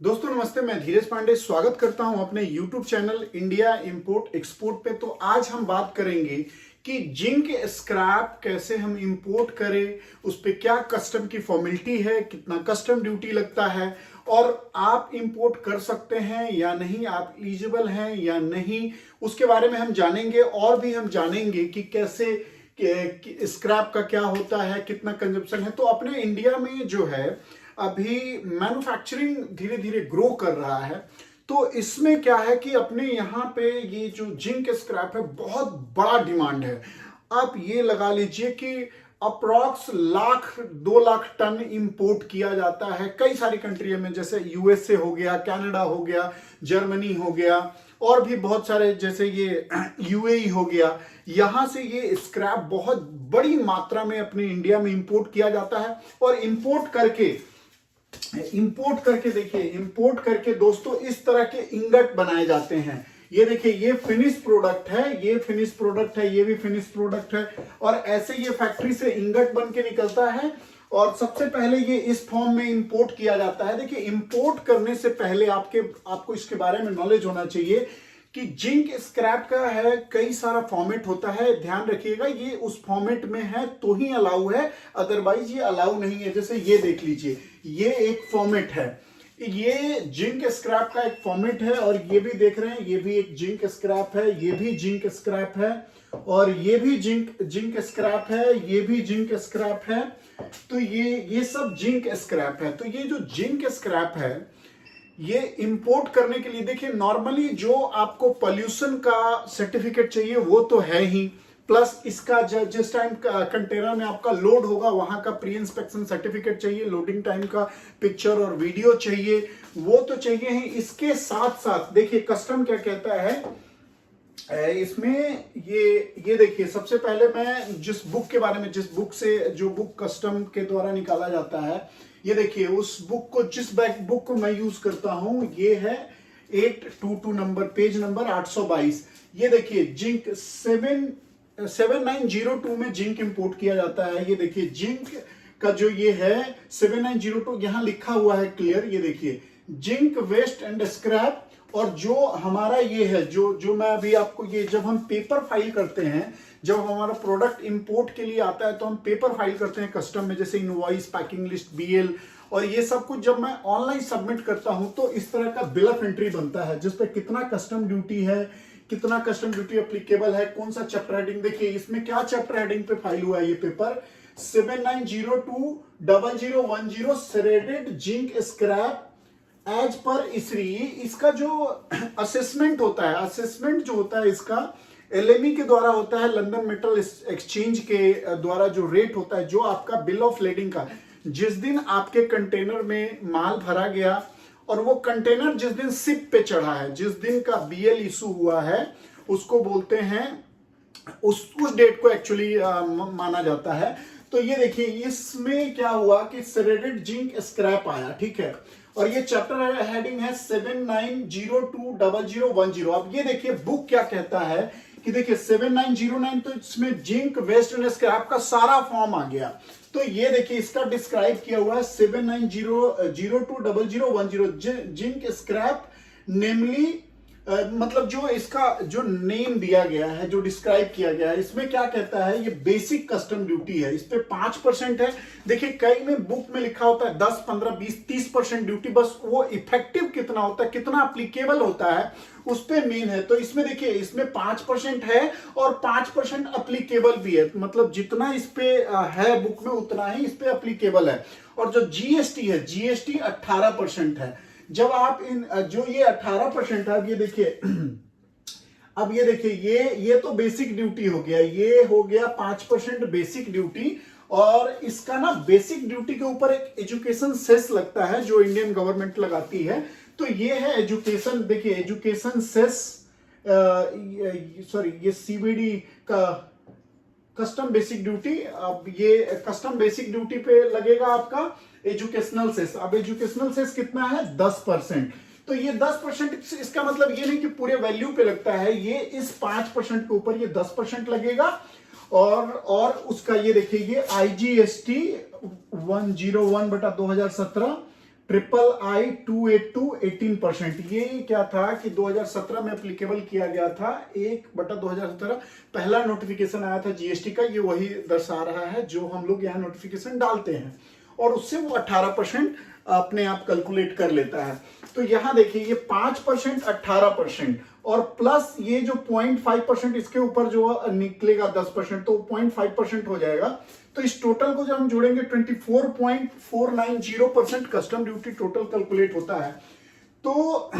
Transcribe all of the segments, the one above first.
दोस्तों नमस्ते, मैं धीरज पांडे स्वागत करता हूं अपने YouTube channel India import export पे। तो आज हम बात करेंगे कि जिंक स्क्रैप कैसे हम इंपोर्ट करें, उस पे क्या कस्टम की फॉर्मेलिटी है, कितना कस्टम ड्यूटी लगता है और आप इंपोर्ट कर सकते हैं या नहीं, आप एलिजिबल हैं या नहीं, उसके बारे में हम जानेंगे। और भी हम जानेंगे कि कैसे स्क्रैप का क्या होता है, कितना कंजप्शन है। तो अपने इंडिया में जो है अभी मैन्युफैक्चरिंग धीरे धीरे ग्रो कर रहा है। तो इसमें क्या है कि अपने यहाँ पे ये जो जिंक स्क्रैप है बहुत बड़ा डिमांड है। आप ये लगा लीजिए कि approx lakh 2 lakh ton import किया जाता है कई सारी कंट्री में, जैसे यूएसए हो गया, कनाडा हो गया, जर्मनी हो गया और भी बहुत सारे, जैसे ये यूएई हो गया। यहां से ये स्क्रैप बहुत बड़ी मात्रा में अपने इंडिया में इंपोर्ट किया जाता है। और इंपोर्ट करके देखिए, इंपोर्ट करके दोस्तों इस तरह के इंगट बनाए जाते हैं। ये देखिए, ये फिनिश प्रोडक्ट है, ये फिनिश प्रोडक्ट है, ये भी फिनिश प्रोडक्ट है। और ऐसे ये फैक्ट्री से इंगट बन के निकलता है और सबसे पहले ये इस फॉर्म में इंपोर्ट किया जाता है। देखिए, इंपोर्ट करने से पहले आपको इसके बारे में नॉलेज होना चाहिए कि जिंक स्क्रैप का है कई सारा फॉर्मेट होता है। ध्यान रखिएगा, ये उस फॉर्मेट में है तो ही अलाउ है, अदरवाइज ये अलाउ नहीं है। जैसे ये देख लीजिए, ये एक फॉर्मेट है, ये जिंक स्क्रैप का एक फॉर्मेट है। और ये भी देख रहे हैं, ये भी एक जिंक स्क्रैप है, ये भी जिंक स्क्रैप है और ये भी जिंक स्क्रैप है, ये भी जिंक स्क्रैप है। तो ये सब जिंक स्क्रैप है। तो ये जो जिंक स्क्रैप है ये इंपोर्ट करने के लिए, देखिए नॉर्मली जो आपको पोल्यूशन का सर्टिफिकेट चाहिए वो तो है ही, प्लस इसका जिस टाइम कंटेनर में आपका लोड होगा वहां का प्री इंस्पेक्शन सर्टिफिकेट चाहिए, लोडिंग टाइम का पिक्चर और वीडियो चाहिए, वो तो चाहिए ही। इसके साथ साथ देखिए कस्टम क्या कहता है इसमें। ये देखिए, सबसे पहले मैं जिस बुक के बारे में, जिस बुक से, जो बुक कस्टम के द्वारा निकाला जाता है, ये देखिए उस बुक को, जिस बुक को मैं यूज करता हूं, ये है 822 नंबर, पेज नंबर 822। ये देखिए जिंक 7902 में जिंक इंपोर्ट किया जाता है। ये देखिए जिंक का जो ये है 7902 यहां लिखा हुआ है क्लियर। ये देखिए जिंक वेस्ट एंड स्क्रैप। और जो हमारा ये है, जो मैं अभी आपको, ये जब हम पेपर फाइल करते हैं, जब हमारा प्रोडक्ट इंपोर्ट के लिए आता है तो हम पेपर फाइल करते हैं कस्टम में, जैसे इनवॉइस, पैकिंग लिस्ट, बीएल और ये सब कुछ जब मैं ऑनलाइन सबमिट करता हूं तो इस तरह का बिल ऑफ एंट्री बनता है जिसपे कितना कस्टम ड्यूटी है, कितना कस्टम ड्यूटी एप्लीकेबल है, कौन सा चैप्टर हेडिंग। देखिए इसमें क्या चैप्टर हेडिंग पे फाइल हुआ है ये paper, 79020010 shredded zinc scrap as पर इसरी। इसका जो असेसमेंट होता है, असेसमेंट जो होता है इसका एलएमई के द्वारा होता है, लंदन मेटल एक्सचेंज के द्वारा जो रेट होता है, जो आपका बिल ऑफ लेडिंग का, जिस दिन आपके कंटेनर में माल भरा गया और वो कंटेनर जिस दिन शिप पे चढ़ा है, जिस दिन का बीएल इशू हुआ है, उसको बोलते हैं, उस डेट को एक्चुअली माना जाता है। तो ये देखिए इसमें क्या हुआ कि श्रेडेड जिंक स्क्रैप आया, ठीक है। और ये चैप्टर हेडिंग है 79020010। अब ये देखिए बुक क्या कहता है कि देखिए 7909, तो इसमें जिंक वेस्ट एंड स्क्रैप का सारा फॉर्म आ गया। तो ये देखिए इसका डिस्क्राइब किया हुआ है 79020010 जिंक स्क्रैप, नेमली मतलब जो इसका जो नेम दिया गया है, जो डिस्क्राइब किया गया है, इसमें क्या कहता है, ये बेसिक कस्टम ड्यूटी है, इस पे 5% है। देखिए कई में बुक में लिखा होता है 10, 15, 20, 30% ड्यूटी, बस वो इफेक्टिव कितना होता है, कितना अप्लीकेबल होता है उस पे मेन है। तो इसमें देखिए इसमें 5% है और 5% अप्लीकेबल भी है, मतलब जितना इस पे है बुक में उतना ही इस पे अप्लीकेबल है। और जो जीएसटी है, जीएसटी 18% है। जब आप जो ये 18% है, अब ये देखिए अब ये देखिए ये तो बेसिक ड्यूटी हो गया, ये हो गया 5% बेसिक ड्यूटी। और इसका ना बेसिक ड्यूटी के ऊपर एक एजुकेशन सेस लगता है जो इंडियन गवर्नमेंट लगाती है। तो ये है एजुकेशन, देखिए एजुकेशन सेस, सॉरी ये सीबीडी का कस्टम बेसिक ड्यूटी। अब ये कस्टम बेसिक ड्यूटी पे लगेगा आपका एजुकेशनल सेस। अब एजुकेशनल सेस कितना है, 10%। तो ये 10%, इसका मतलब ये नहीं कि पूरे वैल्यू पे लगता है, ये इस 5% के ऊपर ये 10% लगेगा। और उसका ये देखिए, ये आईजीएसटी 101/2017 III-282 18%। ये क्या था कि 2017 में एप्लीकेबल किया गया था, 1/2017 पहला नोटिफिकेशन आया था जीएसटी का। ये वही दर्शा रहा है जो हम लोग यहाँ नोटिफिकेशन डालते हैं और उससे वो 18% अपने आप कैलकुलेट कर लेता है। तो यहां देखिए ये 5%, 18% और प्लस ये जो 0.5% इसके ऊपर जो निकलेगा 10%, तो 0.5% हो जाएगा। तो इस टोटल को जब हम जोड़ेंगे 24.490% कस्टम ड्यूटी टोटल कैलकुलेट होता है। तो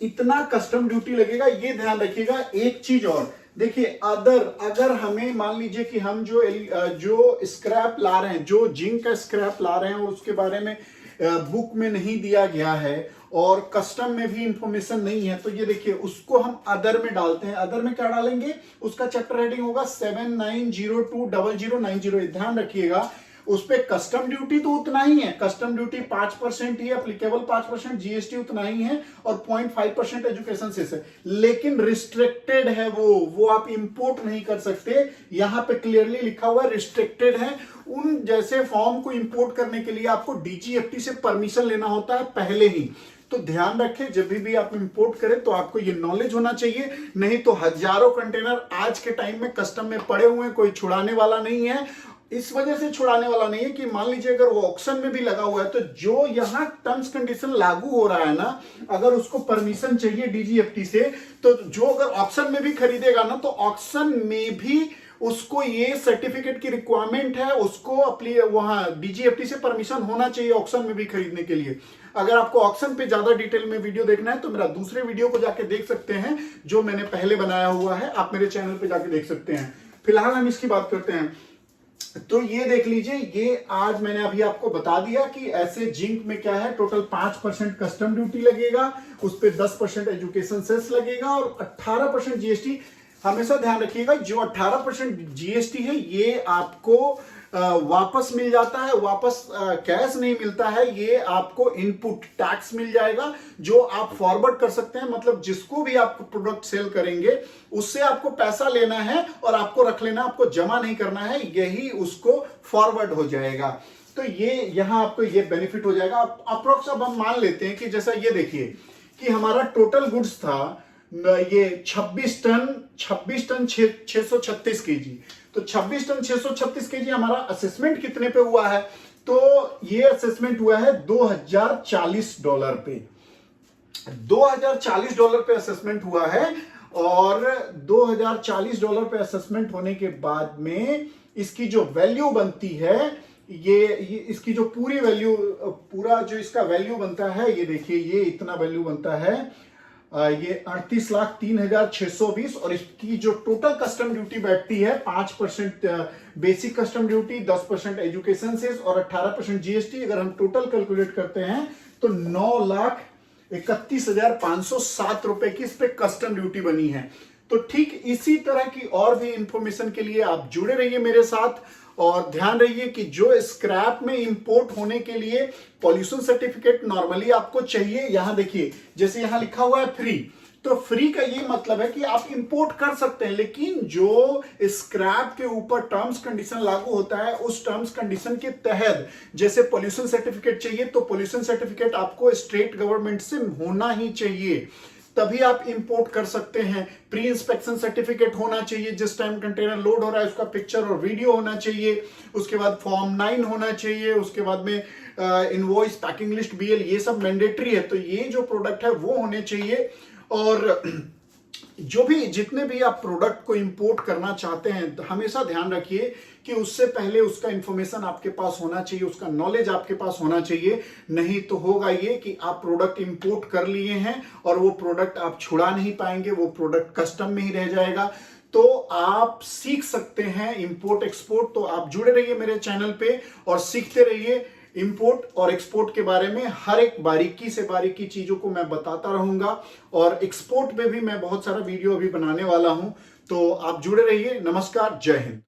इतना कस्टम ड्यूटी लगेगा, ये ध्यान रखिएगा। एक चीज और देखिए, अगर हमें मान लीजिए कि हम जो स्क्रैप ला रहे हैं, जो जिंक का स्क्रैप ला रहे हैं और उसके बारे में बुक में नहीं दिया गया है और कस्टम में भी इंफॉर्मेशन नहीं है, तो ये देखिए उसको हम अदर में डालते हैं। अदर में क्या डालेंगे, उसका चैप्टर हेडिंग होगा 79020090। ध्यान रखिएगा उस पे कस्टम ड्यूटी तो उतना ही है, कस्टम ड्यूटी 5% ही एप्लीकेबल, 5% जीएसटी उतना ही है और 0.5% एजुकेशन सेस है, लेकिन रिस्ट्रिक्टेड है वो आप इंपोर्ट नहीं कर सकते। यहां पे क्लियरली लिखा हुआ है रिस्ट्रिक्टेड है। उन जैसे फॉर्म को इंपोर्ट करने के लिए आपको डीजीएफटी से परमिशन लेना होता है पहले ही। तो ध्यान रखें, जब भी आप इंपोर्ट करें तो आपको ये नॉलेज होना चाहिए, नहीं तो हजारों कंटेनर आज के टाइम में कस्टम में पड़े हुए हैं, कोई छुड़ाने वाला नहीं है। इस वजह से छुड़ाने वाला नहीं है कि मान लीजिए अगर वो ऑक्शन में भी लगा हुआ है, तो जो यहां टर्म्स कंडीशन लागू हो रहा है ना, अगर उसको परमिशन चाहिए डीजीएफटी से, तो जो अगर ऑक्शन में भी खरीदेगा ना, तो ऑक्शन में भी उसको ये सर्टिफिकेट की रिक्वायरमेंट है, उसको अपनी वहां डीजीएफटी से परमिशन होना चाहिए ऑक्शन में भी खरीदने के लिए। अगर आपको ऑक्शन पे ज्यादा डिटेल में वीडियो देखना है तो मेरा दूसरे वीडियो को जाके देख सकते हैं, जो मैंने पहले बनाया हुआ है, आप मेरे चैनल पे जाके देख सकते हैं। फिलहाल हम इसकी बात करते हैं। तो ये देख लीजिए, ये आज मैंने अभी आपको बता दिया कि ऐसे जिंक में क्या है, टोटल 5% कस्टम ड्यूटी लगेगा, उस पर 10% एजुकेशन सेस लगेगा और 18% जीएसटी। हमेशा ध्यान रखिएगा, जो 18% जीएसटी है ये आपको वापस मिल जाता है, वापस कैश नहीं मिलता है, ये आपको इनपुट टैक्स मिल जाएगा जो आप फॉरवर्ड कर सकते हैं। मतलब जिसको भी आप प्रोडक्ट सेल करेंगे उससे आपको पैसा लेना है और आपको रख लेना, आपको जमा नहीं करना है, यही उसको फॉरवर्ड हो जाएगा। तो ये यहां आपको ये बेनिफिट हो जाएगा। अप्रोक्स अब हम मान लेते हैं कि जैसा ये देखिए कि हमारा टोटल गुड्स था ये 26 टन 636 केजी। तो 26 टन 636 केजी हमारा असेसमेंट कितने पे हुआ है, तो ये असेसमेंट हुआ है $2040 पे। $2040 पे असेसमेंट हुआ है और $2040 पे असेसमेंट होने के बाद में इसकी जो वैल्यू बनती है, ये इसकी जो पूरी वैल्यू, पूरा जो इसका वैल्यू बनता है, ये देखिए ये इतना वैल्यू बनता है, ये 38,03,620 और इसकी जो टोटल कस्टम ड्यूटी बैठती है 5% basic custom duty, 10% education cess और 18% जीएसटी। अगर हम टोटल कैलकुलेट करते हैं तो 9,31,507 रुपए की इस पे कस्टम ड्यूटी बनी है। तो ठीक इसी तरह की और भी इंफॉर्मेशन के लिए आप जुड़े रहिए मेरे साथ और ध्यान रहिए कि जो स्क्रैप में इंपोर्ट होने के लिए पॉल्यूशन सर्टिफिकेट नॉर्मली आपको चाहिए। यहां देखिए जैसे यहां लिखा हुआ है फ्री, तो फ्री का ये मतलब है कि आप इंपोर्ट कर सकते हैं, लेकिन जो स्क्रैप के ऊपर टर्म्स कंडीशन लागू होता है उस टर्म्स कंडीशन के तहत जैसे पॉल्यूशन सर्टिफिकेट चाहिए, तो पॉल्यूशन सर्टिफिकेट आपको स्टेट गवर्नमेंट से होना ही चाहिए, तभी आप इंपोर्ट कर सकते हैं। प्री इंस्पेक्शन सर्टिफिकेट होना चाहिए, जिस टाइम कंटेनर लोड हो रहा है उसका पिक्चर और वीडियो होना चाहिए, उसके बाद फॉर्म 9 होना चाहिए, उसके बाद में इनवॉइस, पैकिंग लिस्ट, बीएल, ये सब मैंडेटरी है। तो ये जो प्रोडक्ट है वो होने चाहिए। और जो भी जितने भी आप प्रोडक्ट को इंपोर्ट करना चाहते हैं, तो हमेशा ध्यान रखिए कि उससे पहले उसका इंफॉर्मेशन आपके पास होना चाहिए, उसका नॉलेज आपके पास होना चाहिए। नहीं तो होगा ये कि आप प्रोडक्ट इंपोर्ट कर लिए हैं और वो प्रोडक्ट आप छुड़ा नहीं पाएंगे, वो प्रोडक्ट कस्टम में ही रह जाएगा। तो आप सीख सकते हैं इंपोर्ट एक्सपोर्ट। तो आप जुड़े रहिए मेरे चैनल पे और सीखते रहिए इंपोर्ट और एक्सपोर्ट के बारे में। हर एक बारीकी से बारीकी चीजों को मैं बताता रहूंगा और एक्सपोर्ट पे भी मैं बहुत सारा वीडियो अभी बनाने वाला हूं। तो आप जुड़े रहिए। नमस्कार, जय हिंद।